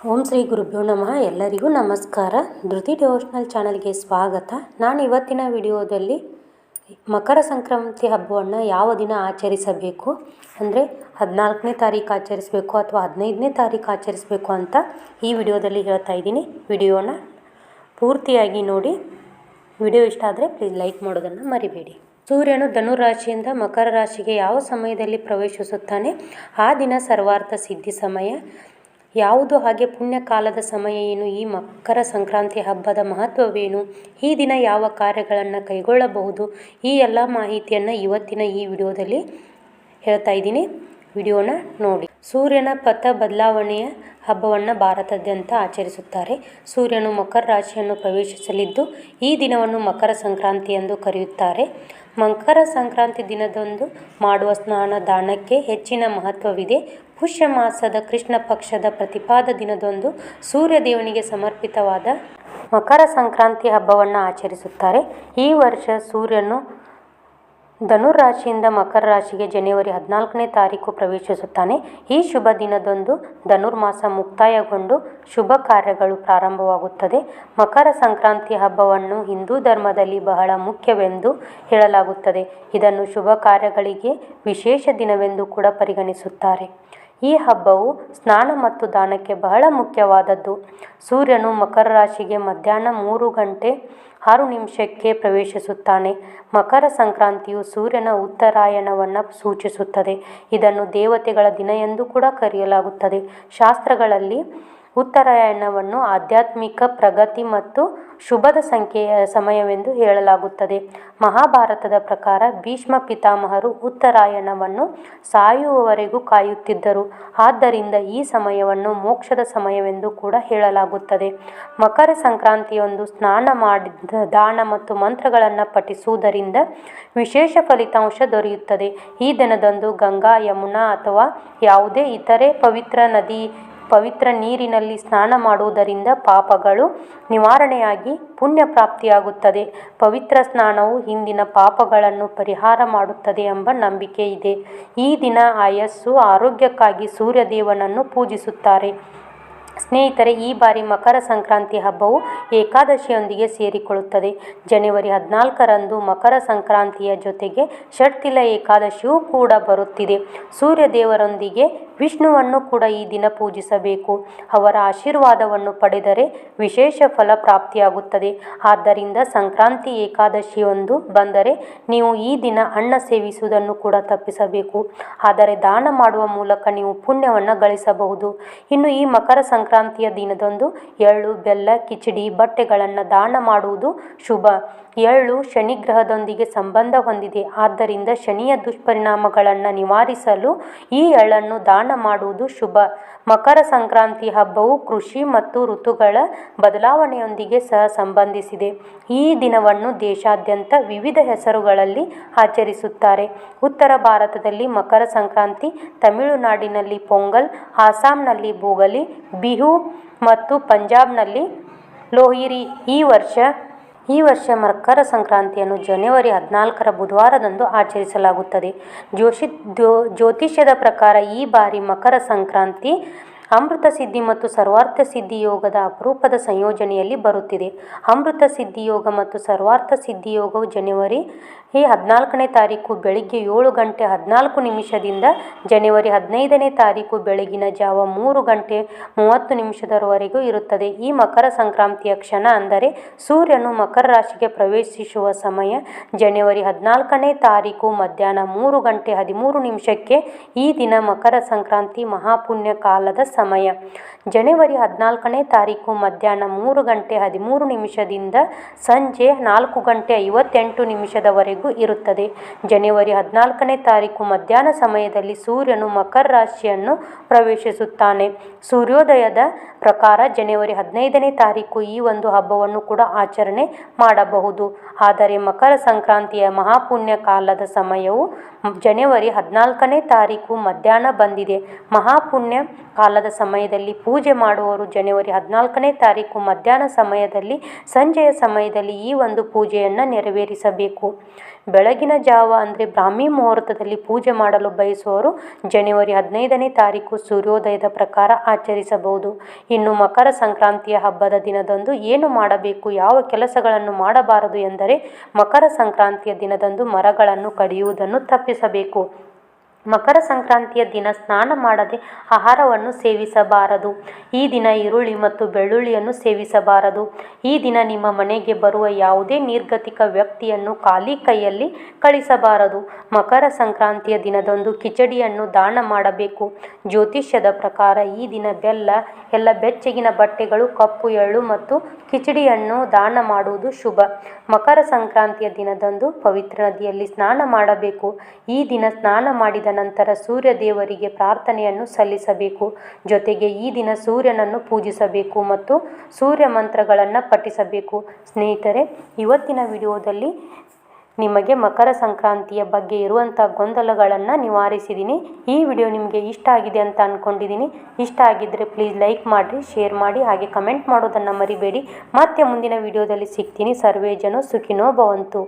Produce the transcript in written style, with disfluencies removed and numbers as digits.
ಓಂ ಶ್ರೀ ಗುರುಭ್ಯೋ ನಮಃ. ಎಲ್ಲರಿಗೂ ನಮಸ್ಕಾರ. ಧೃತಿ ಡಿವೋಷನಲ್ ಚಾನಲ್ಗೆ ಸ್ವಾಗತ. ನಾನು ಇವತ್ತಿನ ವಿಡಿಯೋದಲ್ಲಿ ಮಕರ ಸಂಕ್ರಾಂತಿ ಹಬ್ಬವನ್ನು ಯಾವ ದಿನ ಆಚರಿಸಬೇಕು, ಅಂದರೆ 14ನೇ ತಾರೀಕು ಆಚರಿಸಬೇಕು ಅಥವಾ 15ನೇ ತಾರೀಕು ಆಚರಿಸಬೇಕು ಅಂತ ಈ ವಿಡಿಯೋದಲ್ಲಿ ಹೇಳ್ತಾ ಇದ್ದೀನಿ. ವಿಡಿಯೋನ ಪೂರ್ತಿಯಾಗಿ ನೋಡಿ. ವಿಡಿಯೋ ಇಷ್ಟ ಆದರೆ ಪ್ಲೀಸ್ ಲೈಕ್ ಮಾಡೋದನ್ನು ಮರಿಬೇಡಿ. ಸೂರ್ಯನು ಧನುರಾಶಿಯಿಂದ ಮಕರ ರಾಶಿಗೆ ಯಾವ ಸಮಯದಲ್ಲಿ ಪ್ರವೇಶಿಸುತ್ತಾನೆ ಆ ದಿನ ಸರ್ವಾರ್ಥ ಸಿದ್ಧಿ ಸಮಯ ಯಾವುದು, ಹಾಗೆ ಪುಣ್ಯ ಕಾಲದ ಸಮಯ ಏನು, ಈ ಮಕರ ಸಂಕ್ರಾಂತಿ ಹಬ್ಬದ ಮಹತ್ವವೇನು, ಈ ದಿನ ಯಾವ ಕಾರ್ಯಗಳನ್ನು ಕೈಗೊಳ್ಳಬಹುದು, ಈ ಎಲ್ಲ ಮಾಹಿತಿಯನ್ನು ಇವತ್ತಿನ ಈ ವಿಡಿಯೋದಲ್ಲಿ ಹೇಳ್ತಾ ಇದ್ದೀನಿ. ವಿಡಿಯೋನ ನೋಡಿ. ಸೂರ್ಯನ ಪಥ ಬದಲಾವಣೆಯ ಹಬ್ಬವನ್ನು ಭಾರತಾದ್ಯಂತ ಆಚರಿಸುತ್ತಾರೆ. ಸೂರ್ಯನು ಮಕರ ರಾಶಿಯನ್ನು ಪ್ರವೇಶಿಸಲಿದ್ದು ಈ ದಿನವನ್ನು ಮಕರ ಸಂಕ್ರಾಂತಿ ಎಂದು ಕರೆಯುತ್ತಾರೆ. ಮಕರ ಸಂಕ್ರಾಂತಿ ದಿನದಂದು ಮಾಡುವ ಸ್ನಾನ ದಾನಕ್ಕೆ ಹೆಚ್ಚಿನ ಮಹತ್ವವಿದೆ. ಪುಷ್ಯ ಮಾಸದ ಕೃಷ್ಣ ಪಕ್ಷದ ಪ್ರತಿಪಾದ ದಿನದಂದು ಸೂರ್ಯದೇವನಿಗೆ ಸಮರ್ಪಿತವಾದ ಮಕರ ಸಂಕ್ರಾಂತಿ ಹಬ್ಬವನ್ನು ಆಚರಿಸುತ್ತಾರೆ. ಈ ವರ್ಷ ಸೂರ್ಯನು ಧನುರಾಶಿಯಿಂದ ಮಕರ ರಾಶಿಗೆ ಜನವರಿ 14ನೇ ತಾರೀಕು ಪ್ರವೇಶಿಸುತ್ತಾನೆ. ಈ ಶುಭ ದಿನದಂದು ಧನುರ್ಮಾಸ ಮುಕ್ತಾಯಗೊಂಡು ಶುಭ ಕಾರ್ಯಗಳು ಪ್ರಾರಂಭವಾಗುತ್ತದೆ. ಮಕರ ಸಂಕ್ರಾಂತಿ ಹಬ್ಬವನ್ನು ಹಿಂದೂ ಧರ್ಮದಲ್ಲಿ ಬಹಳ ಮುಖ್ಯವೆಂದು ಹೇಳಲಾಗುತ್ತದೆ. ಇದನ್ನು ಶುಭ ಕಾರ್ಯಗಳಿಗೆ ವಿಶೇಷ ದಿನವೆಂದು ಕೂಡ ಪರಿಗಣಿಸುತ್ತಾರೆ. ಈ ಹಬ್ಬವು ಸ್ನಾನ ಮತ್ತು ದಾನಕ್ಕೆ ಬಹಳ ಮುಖ್ಯವಾದದ್ದು. ಸೂರ್ಯನು ಮಕರ ರಾಶಿಗೆ ಮಧ್ಯಾಹ್ನ 3:06 ಪ್ರವೇಶಿಸುತ್ತಾನೆ. ಮಕರ ಸಂಕ್ರಾಂತಿಯು ಸೂರ್ಯನ ಉತ್ತರಾಯಣವನ್ನು ಸೂಚಿಸುತ್ತದೆ. ಇದನ್ನು ದೇವತೆಗಳ ದಿನ ಎಂದು ಕೂಡ ಕರೆಯಲಾಗುತ್ತದೆ. ಶಾಸ್ತ್ರಗಳಲ್ಲಿ ಉತ್ತರಾಯಣವನ್ನು ಆಧ್ಯಾತ್ಮಿಕ ಪ್ರಗತಿ ಮತ್ತು ಶುಭದ ಸಮಯವೆಂದು ಹೇಳಲಾಗುತ್ತದೆ. ಮಹಾಭಾರತದ ಪ್ರಕಾರ ಭೀಷ್ಮ ಪಿತಾಮಹರು ಉತ್ತರಾಯಣವನ್ನು ಸಾಯುವವರೆಗೂ ಕಾಯುತ್ತಿದ್ದರು. ಆದ್ದರಿಂದ ಈ ಸಮಯವನ್ನು ಮೋಕ್ಷದ ಸಮಯವೆಂದು ಕೂಡ ಹೇಳಲಾಗುತ್ತದೆ. ಮಕರ ಸಂಕ್ರಾಂತಿಯೊಂದು ಸ್ನಾನ ಮಾಡಿದ ದಾನ ಮತ್ತು ಮಂತ್ರಗಳನ್ನು ಪಠಿಸುವುದರಿಂದ ವಿಶೇಷ ಫಲಿತಾಂಶ ದೊರೆಯುತ್ತದೆ. ಈ ದಿನದಂದು ಗಂಗಾ, ಯಮುನಾ ಅಥವಾ ಯಾವುದೇ ಇತರೆ ಪವಿತ್ರ ನೀರಿನಲ್ಲಿ ಸ್ನಾನ ಮಾಡುವುದರಿಂದ ಪಾಪಗಳು ನಿವಾರಣೆಯಾಗಿ ಪುಣ್ಯ ಪ್ರಾಪ್ತಿಯಾಗುತ್ತದೆ. ಪವಿತ್ರ ಸ್ನಾನವು ಹಿಂದಿನ ಪಾಪಗಳನ್ನು ಪರಿಹಾರ ಮಾಡುತ್ತದೆ ಎಂಬ ನಂಬಿಕೆ ಇದೆ. ಈ ದಿನ ಆಯಸ್ಸು ಆರೋಗ್ಯಕ್ಕಾಗಿ ಸೂರ್ಯದೇವನನ್ನು ಪೂಜಿಸುತ್ತಾರೆ. ಸ್ನೇಹಿತರೆ, ಈ ಬಾರಿ ಮಕರ ಸಂಕ್ರಾಂತಿ ಹಬ್ಬವು ಏಕಾದಶಿಯೊಂದಿಗೆ ಸೇರಿಕೊಳ್ಳುತ್ತದೆ. ಜನವರಿ 14ರಂದು ಮಕರ ಸಂಕ್ರಾಂತಿಯ ಜೊತೆಗೆ ಷಟ್ತಿಲ ಏಕಾದಶಿಯೂ ಕೂಡ ಬರುತ್ತಿದೆ. ಸೂರ್ಯದೇವರೊಂದಿಗೆ ವಿಷ್ಣುವನ್ನು ಕೂಡ ಈ ದಿನ ಪೂಜಿಸಬೇಕು. ಅವರ ಆಶೀರ್ವಾದವನ್ನು ಪಡೆದರೆ ವಿಶೇಷ ಫಲ ಪ್ರಾಪ್ತಿಯಾಗುತ್ತದೆ. ಆದ್ದರಿಂದ ಸಂಕ್ರಾಂತಿ ಏಕಾದಶಿಯೊಂದು ಬಂದರೆ ನೀವು ಈ ದಿನ ಅನ್ನ ಸೇವಿಸುವುದನ್ನು ಕೂಡ ತಪ್ಪಿಸಬೇಕು. ಆದರೆ ದಾನ ಮಾಡುವ ಮೂಲಕ ನೀವು ಪುಣ್ಯವನ್ನು ಗಳಿಸಬಹುದು. ಇನ್ನು ಈ ಮಕರ ಸಂಕ್ರಾಂತಿಯ ದಿನದಂದು ಎಳ್ಳು, ಬೆಲ್ಲ, ಕಿಚಡಿ, ಬಟ್ಟೆಗಳನ್ನು ದಾನ ಮಾಡುವುದು ಶುಭ. ಎಳ್ಳು ಶನಿ ಗ್ರಹದೊಂದಿಗೆ ಸಂಬಂಧ ಹೊಂದಿದೆ. ಆದ್ದರಿಂದ ಶನಿಯ ದುಷ್ಪರಿಣಾಮಗಳನ್ನು ನಿವಾರಿಸಲು ಈ ಎಳ್ಳನ್ನು ದಾನ ಮಾಡುವುದು ಶುಭ. ಮಕರ ಸಂಕ್ರಾಂತಿ ಹಬ್ಬವು ಕೃಷಿ ಮತ್ತು ಋತುಗಳ ಬದಲಾವಣೆಯೊಂದಿಗೆ ಸಹ ಸಂಬಂಧಿಸಿದೆ. ಈ ದಿನವನ್ನು ದೇಶಾದ್ಯಂತ ವಿವಿಧ ಹೆಸರುಗಳಲ್ಲಿ ಆಚರಿಸುತ್ತಾರೆ. ಉತ್ತರ ಭಾರತದಲ್ಲಿ ಮಕರ ಸಂಕ್ರಾಂತಿ, ತಮಿಳುನಾಡಿನಲ್ಲಿ ಪೊಂಗಲ್, ಅಸ್ಸಾಂನಲ್ಲಿ ಭೋಗಲಿ ಬಿಹು ಮತ್ತು ಪಂಜಾಬ್ನಲ್ಲಿ ಲೋಹಿರಿ. ಈ ವರ್ಷ ಮಕರ ಸಂಕ್ರಾಂತಿಯನ್ನು ಜನವರಿ 14ರ ಬುಧವಾರದಂದು ಆಚರಿಸಲಾಗುತ್ತದೆ. ಜ್ಯೋತಿಷ್ಯದ ಪ್ರಕಾರ ಈ ಬಾರಿ ಮಕರ ಸಂಕ್ರಾಂತಿ ಅಮೃತ ಸಿದ್ಧಿ ಮತ್ತು ಸರ್ವಾರ್ಥ ಸಿದ್ಧಿ ಯೋಗದ ಅಪರೂಪದ ಸಂಯೋಜನೆಯಲ್ಲಿ ಬರುತ್ತಿದೆ. ಅಮೃತ ಸಿದ್ಧಿ ಯೋಗ ಮತ್ತು ಸರ್ವಾರ್ಥ ಸಿದ್ಧಿ ಯೋಗವು ಜನವರಿ 14ನೇ ತಾರೀಕು ಬೆಳಿಗ್ಗೆ 7:14 ಜನವರಿ 15ನೇ ತಾರೀಕು ಬೆಳಗಿನ ಜಾವ 3:30 ಇರುತ್ತದೆ. ಈ ಮಕರ ಸಂಕ್ರಾಂತಿಯ ಕ್ಷಣ ಅಂದರೆ ಸೂರ್ಯನು ಮಕರ ರಾಶಿಗೆ ಪ್ರವೇಶಿಸುವ ಸಮಯ ಜನವರಿ 14ನೇ ತಾರೀಕು ಮಧ್ಯಾಹ್ನ 3:13 ಈ ದಿನ ಮಕರ ಸಂಕ್ರಾಂತಿ ಮಹಾಪುಣ್ಯ ಕಾಲದ ಸಮಯ. ಜನವರಿ 14ನೇ ತಾರೀಕು ಮಧ್ಯಾಹ್ನ 3:13 ಸಂಜೆ 4:58 ಇರುತ್ತದೆ. ಜನವರಿ 14ನೇ ತಾರೀಕು ಮಧ್ಯಾಹ್ನ ಸಮಯದಲ್ಲಿ ಸೂರ್ಯನು ಮಕರ ರಾಶಿಯನ್ನು ಪ್ರವೇಶಿಸುತ್ತಾನೆ. ಸೂರ್ಯೋದಯದ ಪ್ರಕಾರ ಜನವರಿ 15ನೇ ತಾರೀಕು ಈ ಒಂದು ಹಬ್ಬವನ್ನು ಕೂಡ ಆಚರಣೆ ಮಾಡಬಹುದು. ಆದರೆ ಮಕರ ಸಂಕ್ರಾಂತಿಯ ಮಹಾಪುಣ್ಯ ಕಾಲದ ಸಮಯವು ಜನವರಿ 14ನೇ ತಾರೀಕು ಮಧ್ಯಾಹ್ನ ಬಂದಿದೆ. ಮಹಾಪುಣ್ಯ ಕಾಲದ ಸಮಯದಲ್ಲಿ ಪೂಜೆ ಮಾಡುವವರು ಜನವರಿ 14ನೇ ತಾರೀಕು ಮಧ್ಯಾಹ್ನ ಸಮಯದಲ್ಲಿ ಸಂಜೆಯ ಸಮಯದಲ್ಲಿ ಈ ಒಂದು ಪೂಜೆಯನ್ನು ನೆರವೇರಿಸಬೇಕು. ಬೆಳಗಿನ ಜಾವ ಅಂದರೆ ಬ್ರಾಹ್ಮಿ ಮುಹೂರ್ತದಲ್ಲಿ ಪೂಜೆ ಮಾಡಲು ಬಯಸುವವರು ಜನವರಿ 15ನೇ ತಾರೀಕು ಸೂರ್ಯೋದಯದ ಪ್ರಕಾರ ಆಚರಿಸಬಹುದು. ಇನ್ನು ಮಕರ ಸಂಕ್ರಾಂತಿಯ ಹಬ್ಬದ ದಿನದಂದು ಏನು ಮಾಡಬೇಕು, ಯಾವ ಕೆಲಸಗಳನ್ನು ಮಾಡಬಾರದು ಎಂದರೆ ಮಕರ ಸಂಕ್ರಾಂತಿಯ ದಿನದಂದು ಮರಗಳನ್ನು ಕಡಿಯುವುದನ್ನು ತಪ್ಪಿಸಬೇಕು. ಮಕರ ಸಂಕ್ರಾಂತಿಯ ದಿನ ಸ್ನಾನ ಮಾಡದೆ ಆಹಾರವನ್ನು ಸೇವಿಸಬಾರದು. ಈ ದಿನ ಈರುಳ್ಳಿ ಮತ್ತು ಬೆಳ್ಳುಳ್ಳಿಯನ್ನು ಸೇವಿಸಬಾರದು. ಈ ದಿನ ನಿಮ್ಮ ಮನೆಗೆ ಬರುವ ಯಾವುದೇ ನಿರ್ಗತಿಕ ವ್ಯಕ್ತಿಯನ್ನು ಖಾಲಿ ಕೈಯಲ್ಲಿ ಕಳಿಸಬಾರದು. ಮಕರ ಸಂಕ್ರಾಂತಿಯ ದಿನದಂದು ಕಿಚಡಿಯನ್ನು ದಾನ ಮಾಡಬೇಕು. ಜ್ಯೋತಿಷ್ಯದ ಪ್ರಕಾರ ಈ ದಿನ ಬೆಲ್ಲ, ಎಲ್ಲ ಬೆಚ್ಚಗಿನ ಬಟ್ಟೆಗಳು, ಕಪ್ಪು ಎಳ್ಳು ಮತ್ತು ಕಿಚಡಿಯನ್ನು ದಾನ ಮಾಡುವುದು ಶುಭ. ಮಕರ ಸಂಕ್ರಾಂತಿಯ ದಿನದಂದು ಪವಿತ್ರ ನದಿಯಲ್ಲಿ ಸ್ನಾನ ಮಾಡಬೇಕು. ಈ ದಿನ ಸ್ನಾನ ಮಾಡಿದ ನಂತರ ಸೂರ್ಯ ದೇವರಿಗೆ ಪ್ರಾರ್ಥನೆಯನ್ನು ಸಲ್ಲಿಸಬೇಕು. ಜೊತೆಗೆ ಈ ದಿನ ಸೂರ್ಯನನ್ನು ಪೂಜಿಸಬೇಕು ಮತ್ತು ಸೂರ್ಯ ಮಂತ್ರಗಳನ್ನು ಪಠಿಸಬೇಕು. ಸ್ನೇಹಿತರೆ, ಇವತ್ತಿನ ವಿಡಿಯೋದಲ್ಲಿ ನಿಮಗೆ ಮಕರ ಸಂಕ್ರಾಂತಿಯ ಬಗ್ಗೆ ಇರುವಂಥ ಗೊಂದಲಗಳನ್ನು ನಿವಾರಿಸಿದ್ದೀನಿ. ಈ ವಿಡಿಯೋ ನಿಮಗೆ ಇಷ್ಟ ಆಗಿದೆ ಅಂತ ಅಂದ್ಕೊಂಡಿದ್ದೀನಿ. ಇಷ್ಟ ಆಗಿದ್ದರೆ ಪ್ಲೀಸ್ ಲೈಕ್ ಮಾಡಿರಿ, ಶೇರ್ ಮಾಡಿ, ಹಾಗೆ ಕಮೆಂಟ್ ಮಾಡೋದನ್ನು ಮರಿಬೇಡಿ. ಮತ್ತೆ ಮುಂದಿನ ವಿಡಿಯೋದಲ್ಲಿ ಸಿಗ್ತೀನಿ. ಸರ್ವೇ ಜನ ಸುಖಿನೋ ಭವಂತು.